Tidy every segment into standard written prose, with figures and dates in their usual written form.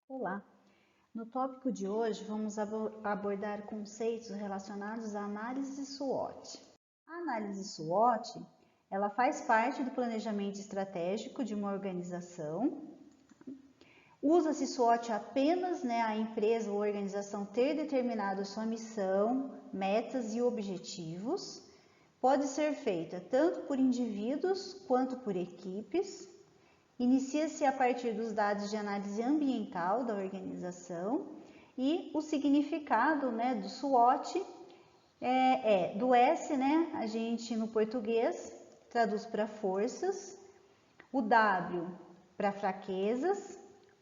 Olá! No tópico de hoje, vamos abordar conceitos relacionados à análise SWOT. A análise SWOT, ela faz parte do planejamento estratégico de uma organização. Usa-se SWOT apenas a empresa ou organização ter determinado sua missão, metas e objetivos. Pode ser feita tanto por indivíduos quanto por equipes. Inicia-se a partir dos dados de análise ambiental da organização e o significado do SWOT do S, a gente no português traduz para forças, o W para fraquezas,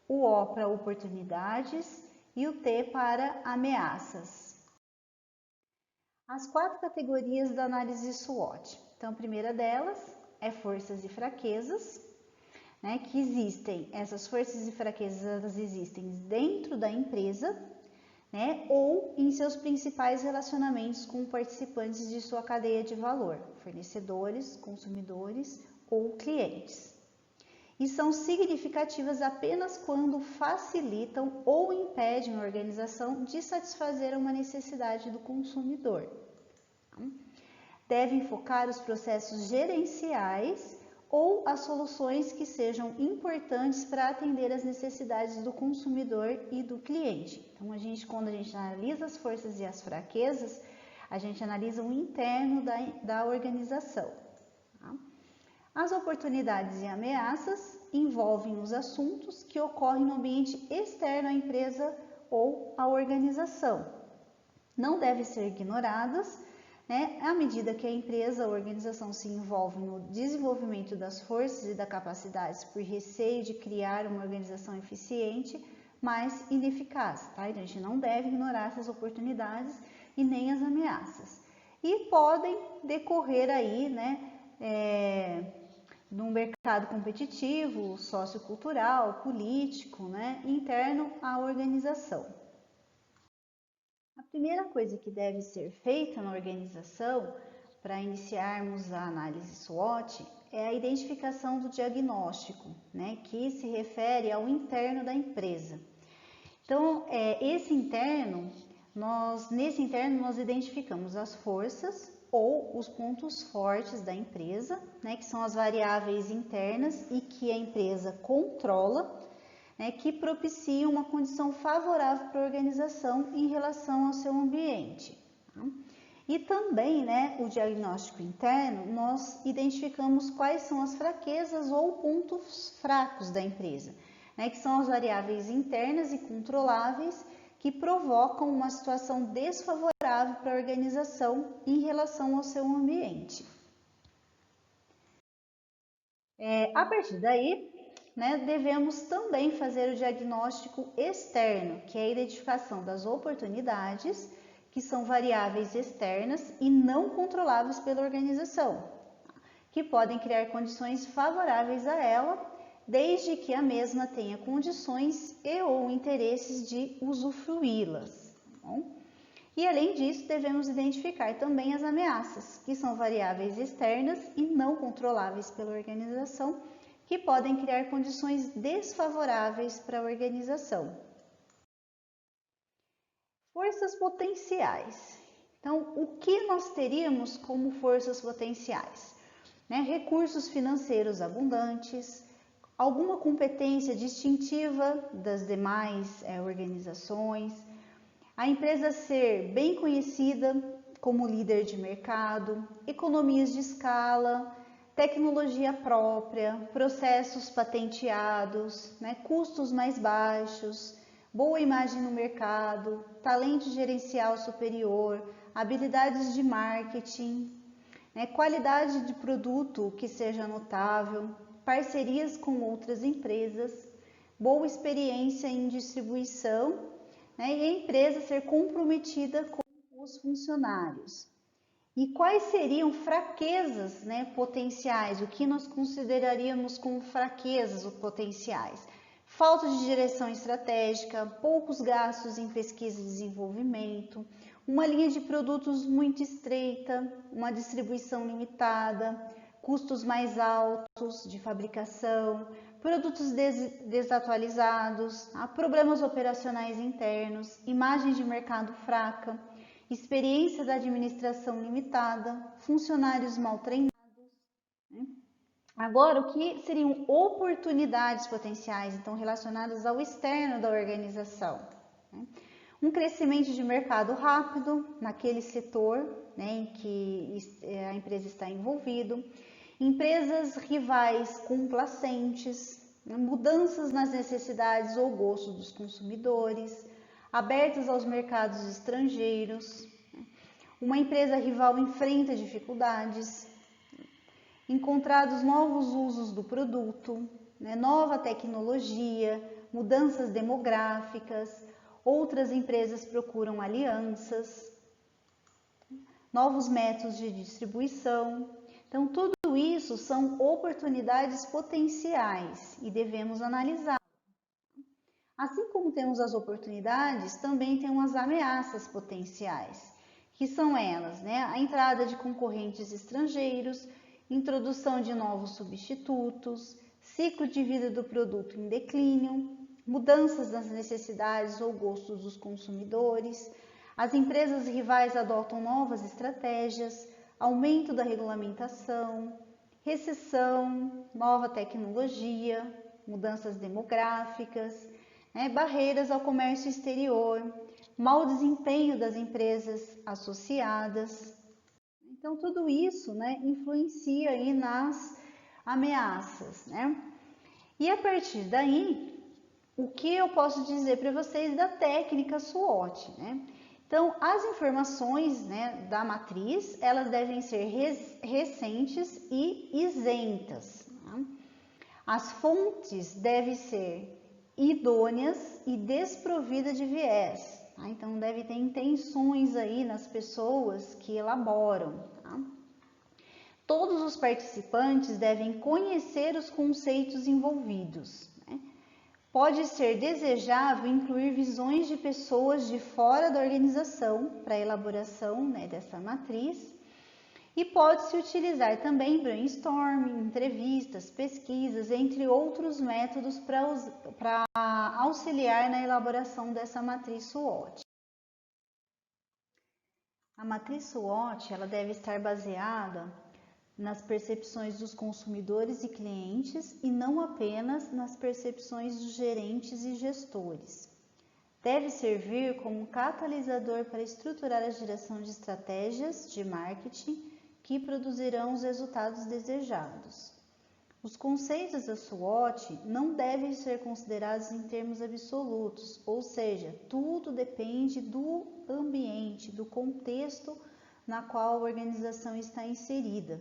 o O para oportunidades e o T para ameaças. As 4 categorias da análise SWOT. Então, a primeira delas é forças e fraquezas. Que existem, essas forças e fraquezas elas existem dentro da empresa, ou em seus principais relacionamentos com participantes de sua cadeia de valor, fornecedores, consumidores ou clientes. E são significativas apenas quando facilitam ou impedem a organização de satisfazer uma necessidade do consumidor. Devem focar os processos gerenciais ou as soluções que sejam importantes para atender as necessidades do consumidor e do cliente. Então, quando a gente analisa as forças e as fraquezas, a gente analisa o interno da organização. As oportunidades e ameaças envolvem os assuntos que ocorrem no ambiente externo à empresa ou à organização. Não devem ser ignoradas, à medida que a empresa ou organização se envolve no desenvolvimento das forças e das capacidades por receio de criar uma organização eficiente, mas ineficaz. Então, a gente não deve ignorar essas oportunidades e nem as ameaças. E podem decorrer aí, num mercado competitivo, sociocultural, político, interno à organização. A primeira coisa que deve ser feita na organização para iniciarmos a análise SWOT é a identificação do diagnóstico, que se refere ao interno da empresa. Então, nesse interno nós identificamos as forças ou os pontos fortes da empresa, que são as variáveis internas e que a empresa controla, que propiciam uma condição favorável para a organização em relação ao seu ambiente. E também, o diagnóstico interno, nós identificamos quais são as fraquezas ou pontos fracos da empresa, que são as variáveis internas e controláveis que provocam uma situação desfavorável para a organização em relação ao seu ambiente. A partir daí, devemos também fazer o diagnóstico externo, que é a identificação das oportunidades, que são variáveis externas e não controláveis pela organização, que podem criar condições favoráveis a ela, desde que a mesma tenha condições e ou interesses de usufruí-las. E além disso, devemos identificar também as ameaças, que são variáveis externas e não controláveis pela organização, que podem criar condições desfavoráveis para a organização. Forças potenciais. Então, o que nós teríamos como forças potenciais? Recursos financeiros abundantes, alguma competência distintiva das demais organizações, a empresa ser bem conhecida como líder de mercado, economias de escala, tecnologia própria, processos patenteados, custos mais baixos, boa imagem no mercado, talento gerencial superior, habilidades de marketing, qualidade de produto que seja notável, parcerias com outras empresas, boa experiência em distribuição, e a empresa ser comprometida com os funcionários. E quais seriam fraquezas potenciais? O que nós consideraríamos como fraquezas potenciais? Falta de direção estratégica, poucos gastos em pesquisa e desenvolvimento, uma linha de produtos muito estreita, uma distribuição limitada, custos mais altos de fabricação, produtos desatualizados, problemas operacionais internos, imagem de mercado fraca, experiência da administração limitada, funcionários mal treinados. Agora, o que seriam oportunidades potenciais, então, relacionadas ao externo da organização? Um crescimento de mercado rápido naquele setor, em que a empresa está envolvida, empresas rivais complacentes, mudanças nas necessidades ou gostos dos consumidores, abertas aos mercados estrangeiros, uma empresa rival enfrenta dificuldades, encontrados novos usos do produto, nova tecnologia, mudanças demográficas, outras empresas procuram alianças, novos métodos de distribuição. Então, tudo isso são oportunidades potenciais e devemos analisar. Assim como temos as oportunidades, também temos as ameaças potenciais, que são elas, a entrada de concorrentes estrangeiros, introdução de novos substitutos, ciclo de vida do produto em declínio, mudanças nas necessidades ou gostos dos consumidores, as empresas rivais adotam novas estratégias, aumento da regulamentação, recessão, nova tecnologia, mudanças demográficas, barreiras ao comércio exterior, mau desempenho das empresas associadas. Então, tudo isso influencia aí nas ameaças. E a partir daí, o que eu posso dizer para vocês da técnica SWOT? Então, as informações da matriz, elas devem ser recentes e isentas. As fontes devem ser idôneas e desprovidas de viés. Então, deve ter intenções aí nas pessoas que elaboram. Todos os participantes devem conhecer os conceitos envolvidos. Pode ser desejável incluir visões de pessoas de fora da organização para a elaboração dessa matriz. E pode-se utilizar também brainstorming, entrevistas, pesquisas, entre outros métodos para auxiliar na elaboração dessa matriz SWOT. A matriz SWOT ela deve estar baseada nas percepções dos consumidores e clientes e não apenas nas percepções dos gerentes e gestores. Deve servir como um catalisador para estruturar a geração de estratégias de marketing que produzirão os resultados desejados. Os conceitos da SWOT não devem ser considerados em termos absolutos, ou seja, tudo depende do ambiente, do contexto na qual a organização está inserida.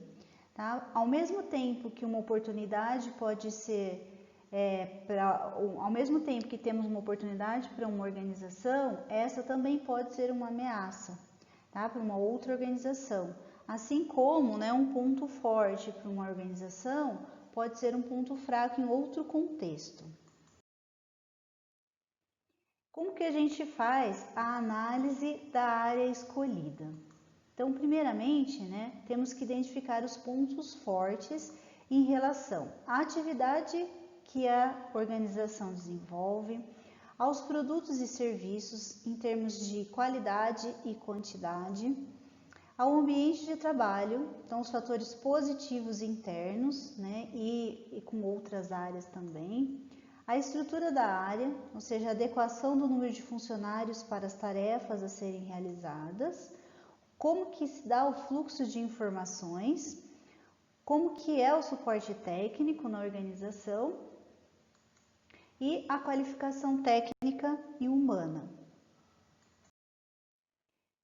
Ao mesmo tempo que uma oportunidade pode ser, ao mesmo tempo que temos uma oportunidade para uma organização, essa também pode ser uma ameaça para uma outra organização. Assim como um ponto forte para uma organização pode ser um ponto fraco em outro contexto. Como que a gente faz a análise da área escolhida? Então, primeiramente, temos que identificar os pontos fortes em relação à atividade que a organização desenvolve, aos produtos e serviços em termos de qualidade e quantidade, ao ambiente de trabalho, então os fatores positivos internos, e com outras áreas também, a estrutura da área, ou seja, a adequação do número de funcionários para as tarefas a serem realizadas, como que se dá o fluxo de informações, como que é o suporte técnico na organização e a qualificação técnica e humana.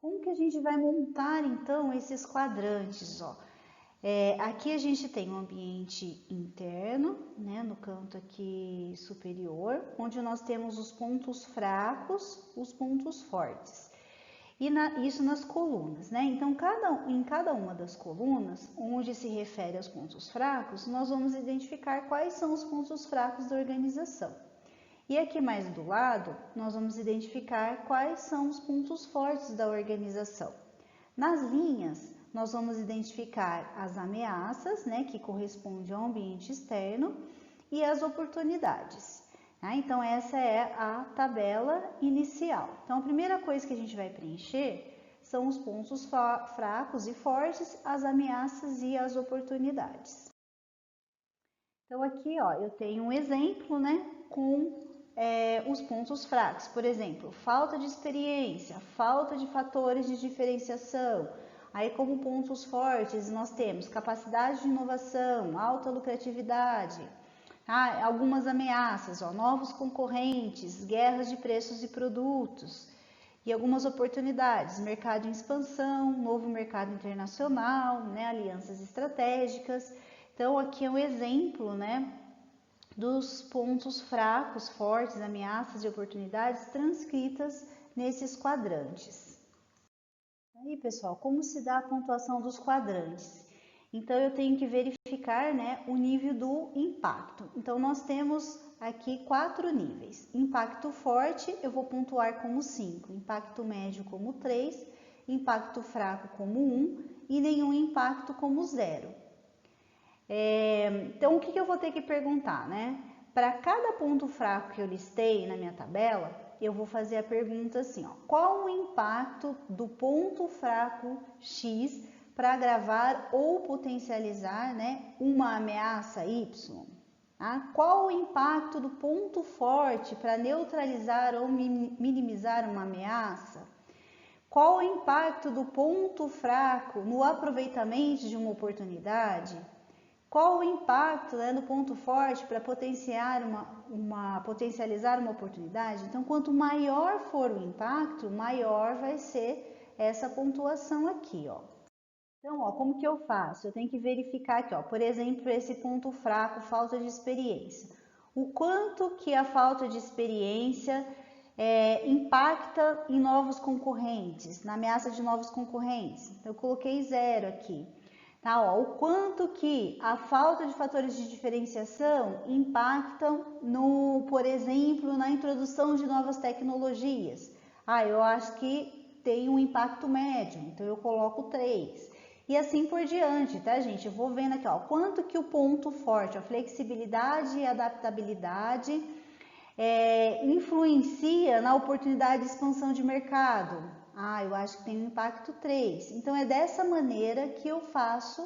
Como que a gente vai montar então esses quadrantes? Aqui a gente tem um ambiente interno, no canto aqui superior, onde nós temos os pontos fracos, os pontos fortes. E isso nas colunas, Então, em cada uma das colunas, onde se refere aos pontos fracos, nós vamos identificar quais são os pontos fracos da organização. E aqui mais do lado, nós vamos identificar quais são os pontos fortes da organização. Nas linhas, nós vamos identificar as ameaças, que correspondem ao ambiente externo, e as oportunidades. Tá? Então, essa é a tabela inicial. Então, a primeira coisa que a gente vai preencher são os pontos fracos e fortes, as ameaças e as oportunidades. Então, aqui, ó, eu tenho um exemplo, né, com os pontos fracos. Por exemplo, falta de experiência, falta de fatores de diferenciação. Aí, como pontos fortes, nós temos capacidade de inovação, alta lucratividade, tá? Algumas ameaças, ó, novos concorrentes, guerras de preços e produtos. E algumas oportunidades, mercado em expansão, novo mercado internacional, né, alianças estratégicas. Então, aqui é um exemplo, né, dos pontos fracos, fortes, ameaças e oportunidades transcritas nesses quadrantes. Aí, pessoal, como se dá a pontuação dos quadrantes? Então, eu tenho que verificar, né, o nível do impacto. Então, nós temos aqui 4 níveis. Impacto forte, eu vou pontuar como 5. Impacto médio como 3. Impacto fraco como 1. E nenhum impacto como 0. Então, o que eu vou ter que perguntar, né? Para cada ponto fraco que eu listei na minha tabela, eu vou fazer a pergunta assim, ó, qual o impacto do ponto fraco X para agravar ou potencializar, né, uma ameaça Y? Tá? Qual o impacto do ponto forte para neutralizar ou minimizar uma ameaça? Qual o impacto do ponto fraco no aproveitamento de uma oportunidade? Qual o impacto, né, no ponto forte para potencializar uma oportunidade? Então, quanto maior for o impacto, maior vai ser essa pontuação aqui, ó. Então, ó, como que eu faço? Eu tenho que verificar aqui, ó, por exemplo, esse ponto fraco, falta de experiência. O quanto que a falta de experiência impacta em novos concorrentes, na ameaça de novos concorrentes. Então, eu coloquei 0 aqui. Tá, ó, o quanto que a falta de fatores de diferenciação impactam por exemplo, na introdução de novas tecnologias. Eu acho que tem um impacto médio, então eu coloco 3. E assim por diante, tá, gente? Eu vou vendo aqui, ó, quanto que o ponto forte, a flexibilidade e adaptabilidade influencia na oportunidade de expansão de mercado. Eu acho que tem um impacto 3. Então, é dessa maneira que eu faço,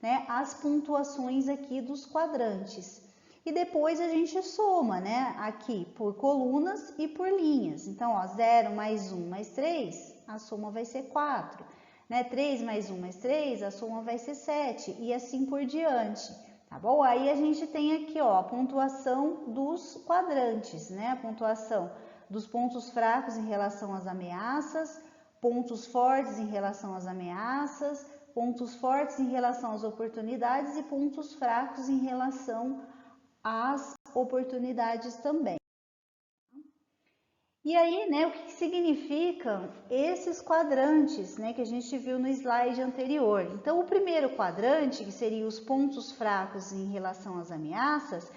né, as pontuações aqui dos quadrantes. E depois a gente soma, né, aqui por colunas e por linhas. Então, ó, 0 mais 1 mais 3, a soma vai ser 4. Né? 3 mais 1 mais 3, a soma vai ser 7. E assim por diante. Tá bom? Aí a gente tem aqui, ó, a pontuação dos quadrantes, né? A pontuação dos pontos fracos em relação às ameaças, pontos fortes em relação às ameaças, pontos fortes em relação às oportunidades e pontos fracos em relação às oportunidades também. E aí, né, o que significam esses quadrantes, né, que a gente viu no slide anterior? Então, o primeiro quadrante, que seria os pontos fracos em relação às ameaças,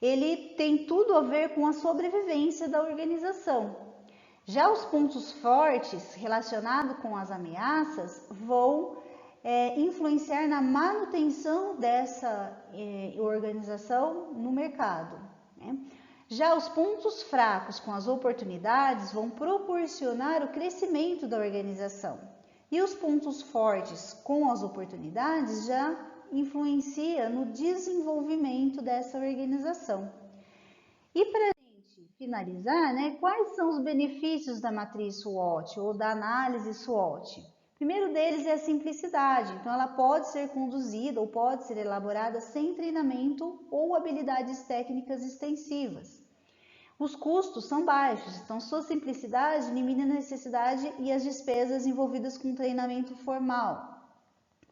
ele tem tudo a ver com a sobrevivência da organização. Já os pontos fortes relacionados com as ameaças vão influenciar na manutenção dessa organização no mercado, né? Já os pontos fracos com as oportunidades vão proporcionar o crescimento da organização. E os pontos fortes com as oportunidades já influencia no desenvolvimento dessa organização. E para a gente finalizar, né, quais são os benefícios da matriz SWOT ou da análise SWOT? O primeiro deles é a simplicidade, então ela pode ser conduzida ou pode ser elaborada sem treinamento ou habilidades técnicas extensivas. Os custos são baixos, então sua simplicidade elimina a necessidade e as despesas envolvidas com treinamento formal.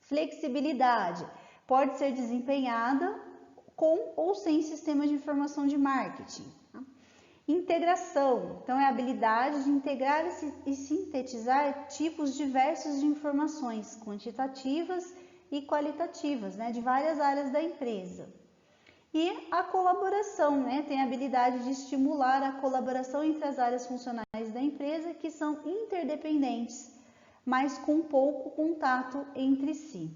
Flexibilidade pode ser desempenhada com ou sem sistema de informação de marketing. Integração, então é a habilidade de integrar e sintetizar tipos diversos de informações quantitativas e qualitativas, né, de várias áreas da empresa. E a colaboração, né, tem a habilidade de estimular a colaboração entre as áreas funcionais da empresa que são interdependentes, mas com pouco contato entre si.